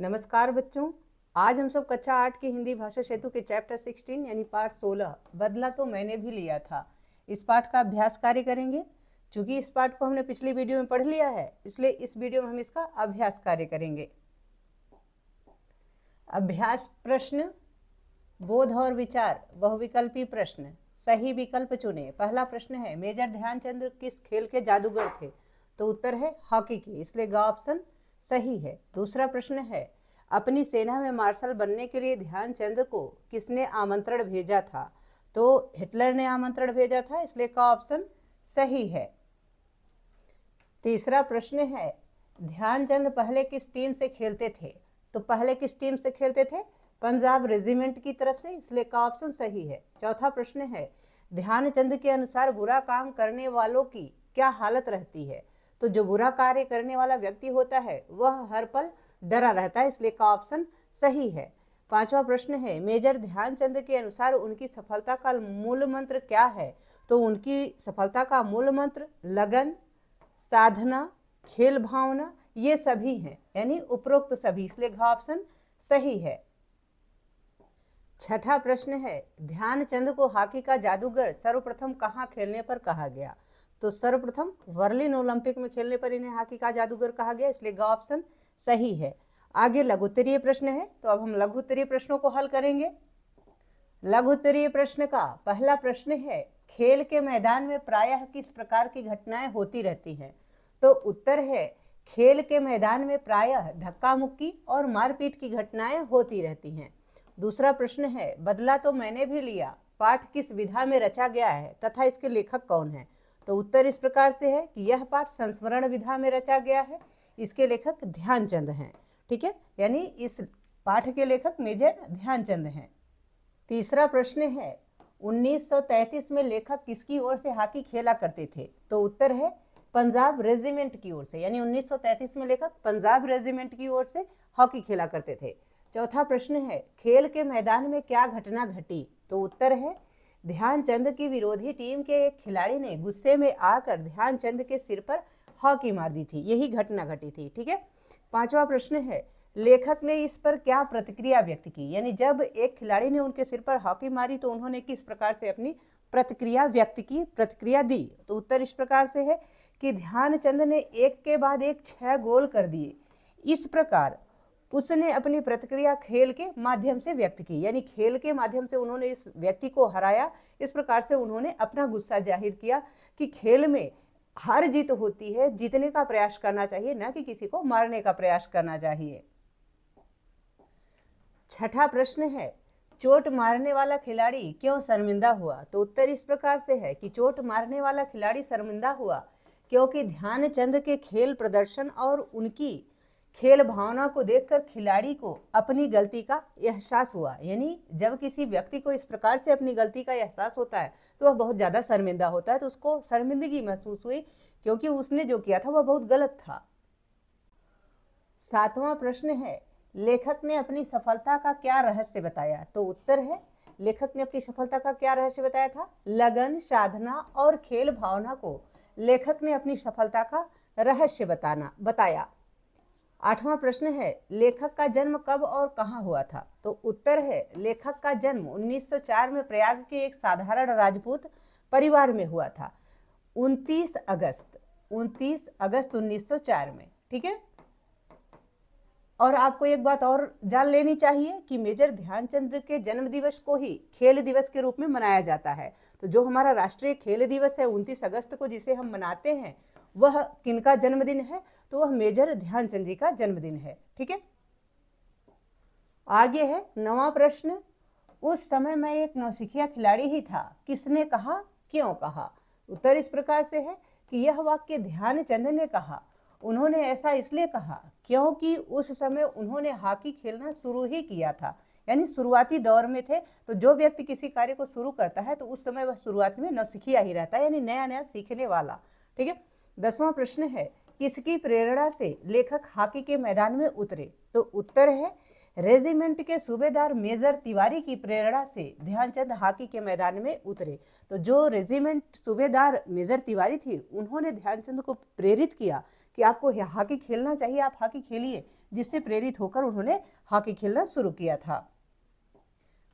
नमस्कार बच्चों। आज हम सब कक्षा 8 की हिंदी भाषा सेतु के चैप्टर 16 यानी पाठ 16 बदला तो मैंने भी लिया था, इस पाठ का अभ्यास कार्य करेंगे। चूंकि इस पाठ को हमने पिछली वीडियो में पढ़ लिया है, इसलिए इस वीडियो में हम इसका अभ्यास कार्य करेंगे। अभ्यास प्रश्न, बोध और विचार, बहुविकल्पी प्रश्न, सही विकल्प चुने। पहला प्रश्न है, मेजर ध्यानचंद किस खेल के जादूगर थे? तो उत्तर है हॉकी के, इसलिए ग ऑप्शन सही है। दूसरा प्रश्न है, अपनी सेना में मार्शल बनने के लिए ध्यानचंद को किसने आमंत्रण भेजा था? तो हिटलर ने आमंत्रण भेजा था, इसलिए का ऑप्शन सही है। तीसरा प्रश्न है, ध्यानचंद पहले किस टीम से खेलते थे? तो पहले किस टीम से खेलते थे? पंजाब रेजिमेंट की तरफ से, इसलिए का ऑप्शन सही है। चौथा प्रश्न है, ध्यानचंद के अनुसार बुरा काम करने वालों की क्या हालत रहती है? तो जो बुरा कार्य करने वाला व्यक्ति होता है वह हर पल डरा रहता है, इसलिए का ऑप्शन सही है। पांचवा प्रश्न है, मेजर ध्यानचंद के अनुसार उनकी सफलता का मूल मंत्र क्या है? तो उनकी सफलता का मूल मंत्र लगन, साधना, खेल भावना, ये सभी हैं, यानी उपरोक्त सभी, इसलिए घ ऑप्शन सही है। छठा प्रश्न है, ध्यानचंद को हॉकी का जादूगर सर्वप्रथम कहाँ खेलने पर कहा गया? तो सर्वप्रथम बर्लिन ओलंपिक में खेलने पर इन्हें हॉकी का जादूगर कहा गया, इसलिए ग ऑप्शन सही है। आगे लघुत्तरीय प्रश्न है, तो अब हम लघुत्तरीय प्रश्नों को हल करेंगे। लघुत्तरीय प्रश्न का पहला प्रश्न है, खेल के मैदान में प्रायः किस प्रकार की घटनाएं होती रहती हैं? तो उत्तर है, खेल के मैदान में प्रायः धक्का मुक्की और मारपीट की घटनाएं होती रहती हैं। दूसरा प्रश्न है, बदला तो मैंने भी लिया पाठ किस विधा में रचा गया है तथा इसके लेखक कौन है? तो उत्तर इस प्रकार से है कि यह पाठ संस्मरण विधा में रचा गया है, इसके लेखक ध्यानचंद हैं। ठीक है, यानी इस पाठ के लेखक मेजर ध्यानचंद हैं। तीसरा प्रश्न है, 1933 में लेखक किसकी ओर से हॉकी खेला करते थे? तो उत्तर है पंजाब रेजिमेंट की ओर से, यानी 1933 में लेखक पंजाब रेजिमेंट की ओर से हॉकी खेला करते थे। चौथा प्रश्न है, खेल के मैदान में क्या घटना घटी? तो उत्तर है ध्यानचंद की विरोधी टीम के एक खिलाड़ी ने गुस्से में आकर ध्यानचंद के सिर पर हॉकी मार दी थी, यही घटना घटी थी। ठीक है। पांचवा प्रश्न है, लेखक ने इस पर क्या प्रतिक्रिया व्यक्त की? यानी जब एक खिलाड़ी ने उनके सिर पर हॉकी मारी तो उन्होंने किस प्रकार से अपनी प्रतिक्रिया व्यक्त की, प्रतिक्रिया दी? तो उत्तर इस प्रकार से है कि ध्यानचंद ने एक के बाद एक 6 गोल कर दिए। इस प्रकार उसने अपनी प्रतिक्रिया खेल के माध्यम से व्यक्त की, यानी खेल के माध्यम से उन्होंने इस व्यक्ति को हराया। इस प्रकार से उन्होंने अपना गुस्सा जाहिर किया कि खेल में हार जीत होती है, जीतने का प्रयास करना चाहिए, ना कि किसी को मारने का प्रयास करना चाहिए। छठा प्रश्न है, चोट मारने वाला खिलाड़ी क्यों शर्मिंदा हुआ? तो उत्तर इस प्रकार से है कि चोट मारने वाला खिलाड़ी शर्मिंदा हुआ क्योंकि ध्यानचंद के खेल प्रदर्शन और उनकी खेल भावना को देखकर खिलाड़ी को अपनी गलती का एहसास हुआ। यानी जब किसी व्यक्ति को इस प्रकार से अपनी गलती का एहसास होता है तो वह बहुत ज्यादा शर्मिंदा होता है, तो उसको शर्मिंदगी महसूस हुई क्योंकि उसने जो किया था वह बहुत गलत था। सातवां प्रश्न है, लेखक ने अपनी सफलता का क्या रहस्य बताया? तो उत्तर है, लेखक ने अपनी सफलता का क्या रहस्य बताया था? लगन, साधना और खेल भावना को लेखक ने अपनी सफलता का रहस्य बताया। आठवां प्रश्न है, लेखक का जन्म कब और कहां हुआ था? तो उत्तर है, लेखक का जन्म 1904 में प्रयाग के एक साधारण राजपूत परिवार में हुआ था, 29 अगस्त 1904 में। ठीक है। और आपको एक बात और जान लेनी चाहिए कि मेजर ध्यानचंद के जन्म दिवस को ही खेल दिवस के रूप में मनाया जाता है। तो जो हमारा राष्ट्रीय खेल दिवस है 29 अगस्त को, जिसे हम मनाते हैं, वह किनका जन्मदिन है? तो वह मेजर ध्यानचंद जी का जन्मदिन है। ठीक है। आगे है 9वां प्रश्न, उस समय मैं एक नौसिखिया खिलाड़ी ही था, किसने कहा, क्यों कहा? उत्तर इस प्रकार से है कि यह वाक्य ध्यानचंद ने कहा। उन्होंने ऐसा इसलिए कहा क्योंकि उस समय उन्होंने हॉकी खेलना शुरू ही किया था, यानी शुरुआती दौर में थे। तो जो व्यक्ति किसी कार्य को शुरू करता है तो उस समय वह शुरुआत में नौसिखिया ही रहता है, यानी नया नया सीखने वाला। ठीक है। 10वां प्रश्न है, किसकी प्रेरणा से लेखक हॉकी के मैदान में उतरे? तो उत्तर है, रेजिमेंट के सूबेदार मेजर तिवारी की प्रेरणा से ध्यानचंद हॉकी के मैदान में उतरे। तो जो रेजिमेंट सूबेदार मेजर तिवारी थी, उन्होंने ध्यानचंद को प्रेरित किया कि आपको हॉकी खेलना चाहिए, आप हॉकी खेलिए, जिससे प्रेरित होकर उन्होंने हॉकी खेलना शुरू किया था।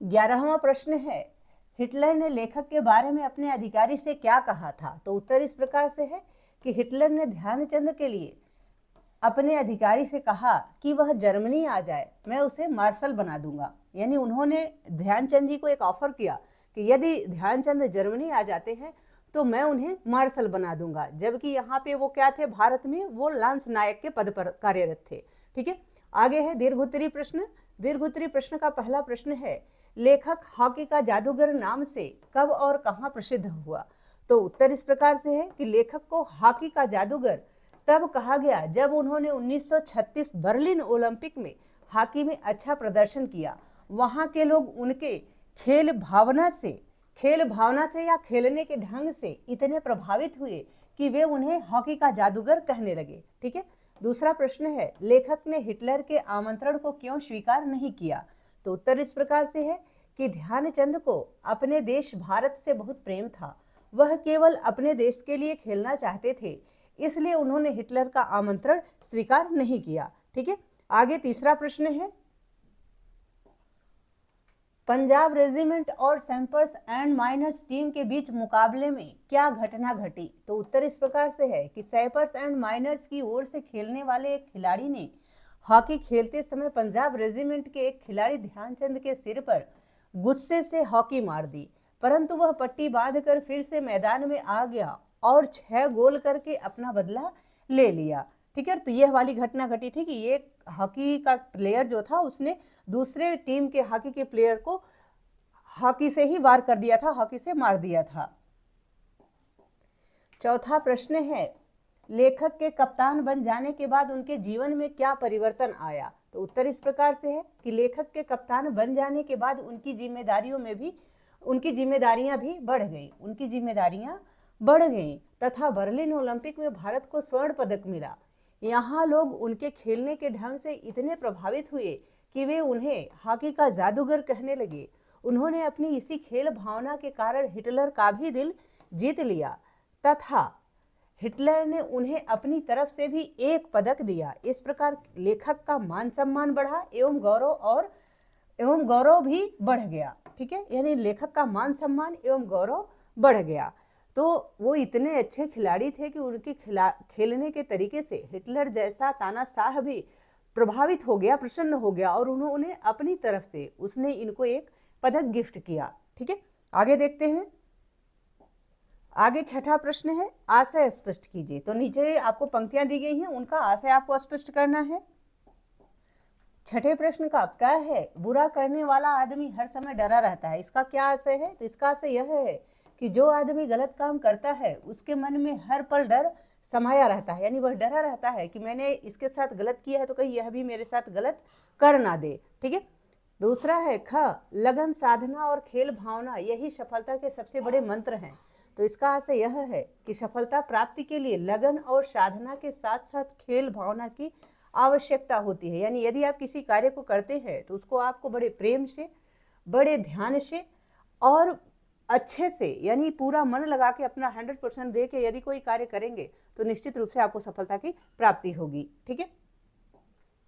11वां प्रश्न है, हिटलर ने लेखक के बारे में अपने अधिकारी से क्या कहा था? तो उत्तर इस प्रकार से है कि हिटलर ने ध्यानचंद के लिए अपने अधिकारी से कहा कि वह जर्मनी आ जाए, मैं उसे मार्शल बना दूंगा। यानी उन्होंने ध्यानचंद जी को एक ऑफर किया कि यदि ध्यानचंद जर्मनी आ जाते हैं तो मैं उन्हें मार्शल बना दूंगा, जबकि यहाँ पे वो क्या थे, भारत में वो लांस नायक के पद पर कार्यरत थे। ठीक है, आगे है दीर्घोत्तरी प्रश्न। दीर्घोत्तरी प्रश्न का पहला प्रश्न है, लेखक हॉकी का जादूगर नाम से कब और कहाँ प्रसिद्ध हुआ? तो उत्तर इस प्रकार से है कि लेखक को हॉकी का जादूगर तब कहा गया जब उन्होंने 1936 बर्लिन ओलंपिक में हॉकी में अच्छा प्रदर्शन किया। वहां के लोग उनके खेल भावना से या खेलने के ढंग से इतने प्रभावित हुए कि वे उन्हें हॉकी का जादूगर कहने लगे। ठीक है, दूसरा प्रश्न है, लेखक ने हिटलर के आमंत्रण को क्यों स्वीकार नहीं किया? तो उत्तर इस प्रकार से है कि ध्यानचंद को अपने देश भारत से बहुत प्रेम था। वह केवल अपने देश के लिए खेलना चाहते थे, इसलिए उन्होंने हिटलर का आमंत्रण स्वीकार नहीं किया। ठीक है, आगे तीसरा प्रश्न है, पंजाब रेजिमेंट और सैपर्स एंड माइनर्स टीम के बीच मुकाबले में क्या घटना घटी? तो उत्तर इस प्रकार से है कि सैपर्स एंड माइनर्स की ओर से खेलने वाले एक खिलाड़ी ने हॉकी खेलते समय पंजाब रेजिमेंट के एक खिलाड़ी ध्यानचंद के सिर पर गुस्से से हॉकी मार दी, परंतु वह पट्टी बांधकर फिर से मैदान में आ गया और 6 गोल करके अपना बदला ले लिया। ठीक है, तो यह वाली घटना घटी थी कि ये हॉकी का प्लेयर जो था उसने दूसरे टीम के हॉकी के प्लेयर को हॉकी से ही वार कर दिया था, हॉकी से मार दिया था। चौथा प्रश्न है, लेखक के कप्तान बन जाने के बाद उनके जीवन में क्या परिवर्तन आया? तो उत्तर इस प्रकार से है कि लेखक के कप्तान बन जाने के बाद उनकी जिम्मेदारियां भी बढ़ गई तथा बर्लिन ओलंपिक में भारत को स्वर्ण पदक मिला। यहाँ लोग उनके खेलने के ढंग से इतने प्रभावित हुए कि वे उन्हें हॉकी का जादूगर कहने लगे। उन्होंने अपनी इसी खेल भावना के कारण हिटलर का भी दिल जीत लिया तथा हिटलर ने उन्हें अपनी तरफ से भी एक पदक दिया। इस प्रकार लेखक का मान सम्मान बढ़ा एवं गौरव भी बढ़ गया। ठीक है, यानी लेखक का मान सम्मान एवं गौरव बढ़ गया। तो वो इतने अच्छे खिलाड़ी थे कि उनके खेलने के तरीके से हिटलर जैसा तानाशाह भी प्रभावित हो गया, प्रसन्न हो गया और उन्होंने अपनी तरफ से उसने इनको एक पदक गिफ्ट किया। ठीक है, आगे देखते हैं। आगे छठा प्रश्न है, आशय स्पष्ट कीजिए। तो नीचे आपको पंक्तियां दी गई हैं, उनका आशय आपको स्पष्ट करना है। छठे प्रश्न का क्या है, बुरा करने वाला आदमी हर समय डरा रहता है, इसका क्या आशय है? तो इसका आशय यह है कि जो आदमी गलत काम करता है उसके मन में हर पल डर समाया रहता है, यानी वह डरा रहता है कि मैंने इसके साथ गलत किया है तो कहीं यह भी मेरे साथ गलत कर ना दे। ठीक है, दूसरा है ख, लगन, साधना और खेल भावना यही सफलता के सबसे बड़े मंत्र हैं। तो इसका आशय यह है कि सफलता प्राप्ति के लिए लगन और साधना के साथ साथ खेल भावना की आवश्यकता होती है। यानी यदि आप किसी कार्य को करते हैं तो उसको आपको बड़े प्रेम से, बड़े ध्यान से और अच्छे से, यानी पूरा मन लगा के अपना 100% दे के यदि कोई कार्य करेंगे तो निश्चित रूप से आपको सफलता की प्राप्ति होगी। ठीक है,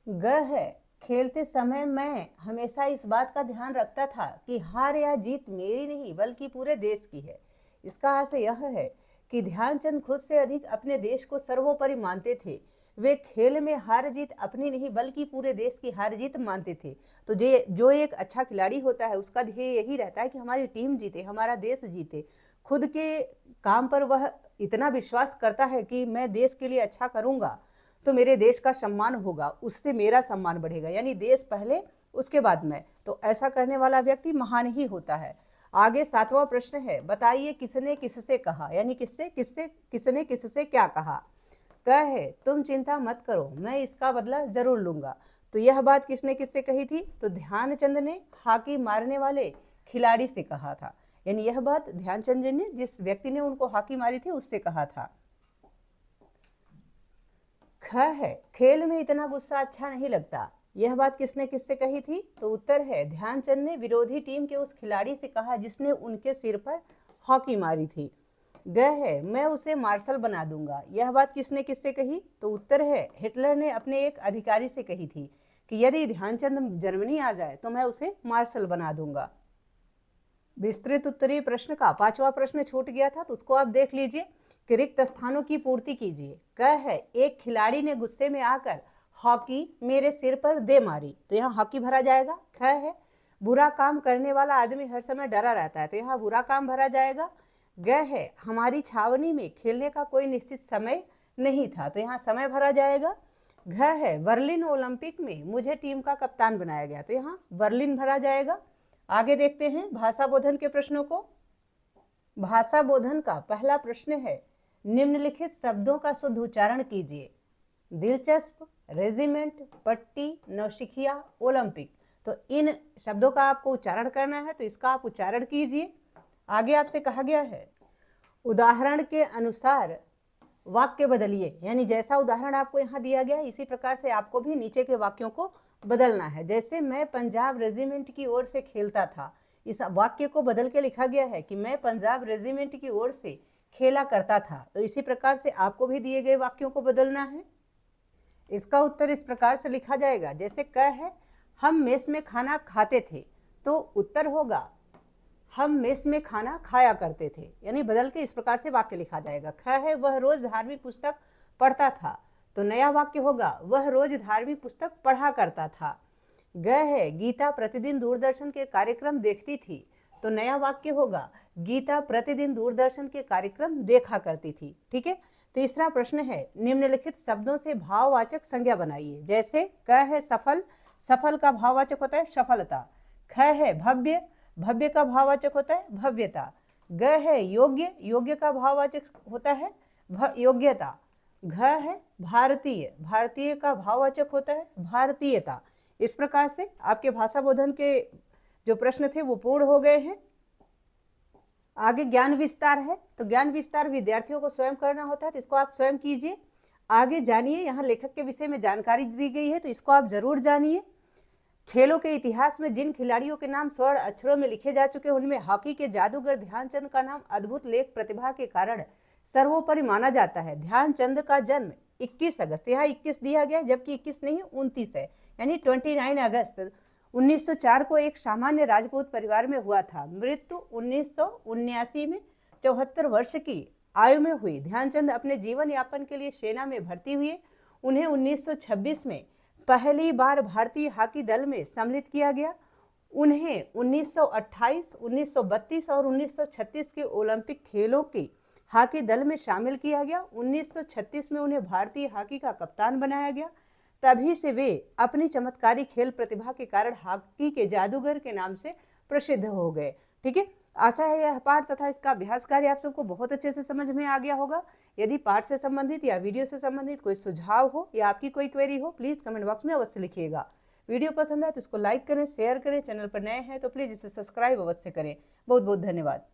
ग है, खेलते समय मैं हमेशा इस बात का ध्यान रखता था कि हार या जीत मेरी नहीं बल्कि पूरे देश की है। इसका आशय यह है कि ध्यानचंद खुद से अधिक अपने देश को सर्वोपरि मानते थे। वे खेल में हार जीत अपनी नहीं बल्कि पूरे देश की हार जीत मानते थे। तो जो एक अच्छा खिलाड़ी होता है उसका ध्येय यही रहता है कि हमारी टीम जीते, हमारा देश जीते। खुद के काम पर वह इतना विश्वास करता है कि मैं देश के लिए अच्छा करूंगा तो मेरे देश का सम्मान होगा, उससे मेरा सम्मान बढ़ेगा, यानी देश पहले उसके बाद मैं। तो ऐसा करने वाला व्यक्ति महान ही होता है। आगे 7वां प्रश्न है, बताइए किसने किससे कहा, यानी किसने किससे क्या कहा? क्या है, तुम चिंता मत करो, मैं इसका बदला जरूर लूंगा। तो यह बात किसने किससे कही थी? तो ध्यानचंद ने हॉकी मारने वाले खिलाड़ी से कहा था, यानी यह बात ध्यानचंद जी ने, जिस व्यक्ति ने उनको हॉकी मारी थी, उससे कहा था। ख है, खेल में इतना गुस्सा अच्छा नहीं लगता, यह बात किसने किससे कही थी? तो उत्तर है, ध्यानचंद ने विरोधी टीम के उस खिलाड़ी से कहा जिसने उनके सिर पर हॉकी मारी थी। ग है, मैं उसे मार्शल बना दूंगा। यह बात किसने किससे कही? तो उत्तर है, हिटलर ने अपने एक अधिकारी से कही थी कि यदि ध्यानचंद जर्मनी आ जाए तो मैं उसे मार्शल बना दूंगा। विस्तृत उत्तरीय प्रश्न का 5वां प्रश्न छूट गया था, तो उसको आप देख लीजिए कि रिक्त स्थानों की पूर्ति कीजिए। क है, एक खिलाड़ी ने गुस्से में आकर हॉकी मेरे सिर पर दे मारी, तो यहाँ हॉकी भरा जाएगा। ख है, बुरा काम करने वाला आदमी हर समय डरा रहता है, तो यहाँ बुरा काम भरा जाएगा। ग है, हमारी छावनी में खेलने का कोई निश्चित समय नहीं था, तो यहाँ समय भरा जाएगा। घ है, बर्लिन ओलंपिक में मुझे टीम का कप्तान बनाया गया, तो यहाँ बर्लिन भरा जाएगा। आगे देखते हैं भाषा बोधन के प्रश्नों को। भाषा बोधन का पहला प्रश्न है, निम्नलिखित शब्दों का शुद्ध उच्चारण कीजिए। दिलचस्प, रेजिमेंट, पट्टी, नौसिखिया, ओलंपिक। तो इन शब्दों का आपको उच्चारण करना है, तो इसका आप उच्चारण कीजिए। आगे आपसे कहा गया है, उदाहरण के अनुसार वाक्य बदलिए, यानी जैसा उदाहरण आपको यहाँ दिया गया है इसी प्रकार से आपको भी नीचे के वाक्यों को बदलना है। जैसे मैं पंजाब रेजिमेंट की ओर से खेलता था, इस वाक्य को बदल के लिखा गया है कि मैं पंजाब रेजिमेंट की ओर से खेला करता था। तो इसी प्रकार से आपको भी दिए गए वाक्यों को बदलना है। इसका उत्तर इस प्रकार से लिखा जाएगा, जैसे क है, हम मेस में खाना खाते थे, तो उत्तर होगा हम मेस में खाना खाया करते थे, यानी बदल के इस प्रकार से वाक्य लिखा जाएगा। ख है, वह रोज धार्मिक पुस्तक पढ़ता था, तो नया वाक्य होगा वह रोज धार्मिक पुस्तक पढ़ा करता था। ग है, गीता प्रतिदिन दूरदर्शन के कार्यक्रम देखती थी, तो नया वाक्य होगा गीता प्रतिदिन दूरदर्शन के कार्यक्रम देखा करती थी। ठीक है। तीसरा प्रश्न है, निम्नलिखित शब्दों से भाववाचक संज्ञा बनाइए। जैसे क है, सफल, सफल का भाववाचक होता है सफलता। ख है, भव्य, भव्य का भाववाचक होता है भव्यता। ग है, योग्य, योग्य का भाववाचक होता है योग्यता। घ है, भारतीय, भारतीय का भाववाचक होता है भारतीयता। इस प्रकार से आपके भाषा बोधन के जो प्रश्न थे वो पूर्ण हो गए हैं। आगे ज्ञान विस्तार है, तो ज्ञान विस्तार विद्यार्थियों को स्वयं करना होता है, तो इसको आप स्वयं कीजिए। आगे जानिए, यहाँ लेखक के विषय में जानकारी दी गई है, तो इसको आप जरूर जानिए। खेलों के इतिहास में जिन खिलाड़ियों के नाम स्वर्ण अक्षरों में लिखे जा चुके हैं उनमें हॉकी के जादूगर ध्यानचंद का नाम अद्भुत लेख प्रतिभा के कारण सर्वोपरि माना जाता है। ध्यानचंद का जन्म 21 अगस्त, यहाँ 21 दिया गया जबकि 21 नहीं 29 है, यानी 29 अगस्त 1904 को एक सामान्य राजपूत परिवार में हुआ था। मृत्यु 1979 में 74 वर्ष की आयु में हुई। ध्यानचंद अपने जीवन यापन के लिए सेना में भर्ती हुए। उन्हें 1926 में पहली बार भारतीय हॉकी दल में सम्मिलित किया गया। उन्हें 1928, 1932 और 1936 के ओलंपिक खेलों के हॉकी दल में शामिल किया गया। 1936 में उन्हें भारतीय हॉकी का कप्तान बनाया गया। तभी से वे अपनी चमत्कारी खेल प्रतिभा के कारण हॉकी के जादूगर के नाम से प्रसिद्ध हो गए। ठीक है। आशा है यह पाठ तथा इसका अभ्यास कार्य आप सबको बहुत अच्छे से समझ में आ गया होगा। यदि पाठ से संबंधित या वीडियो से संबंधित कोई सुझाव हो या आपकी कोई क्वेरी हो, प्लीज़ कमेंट बॉक्स में अवश्य लिखिएगा। वीडियो पसंद आए तो इसको लाइक करें, शेयर करें। चैनल पर नए हैं तो प्लीज़ इसे सब्सक्राइब अवश्य करें। बहुत बहुत धन्यवाद।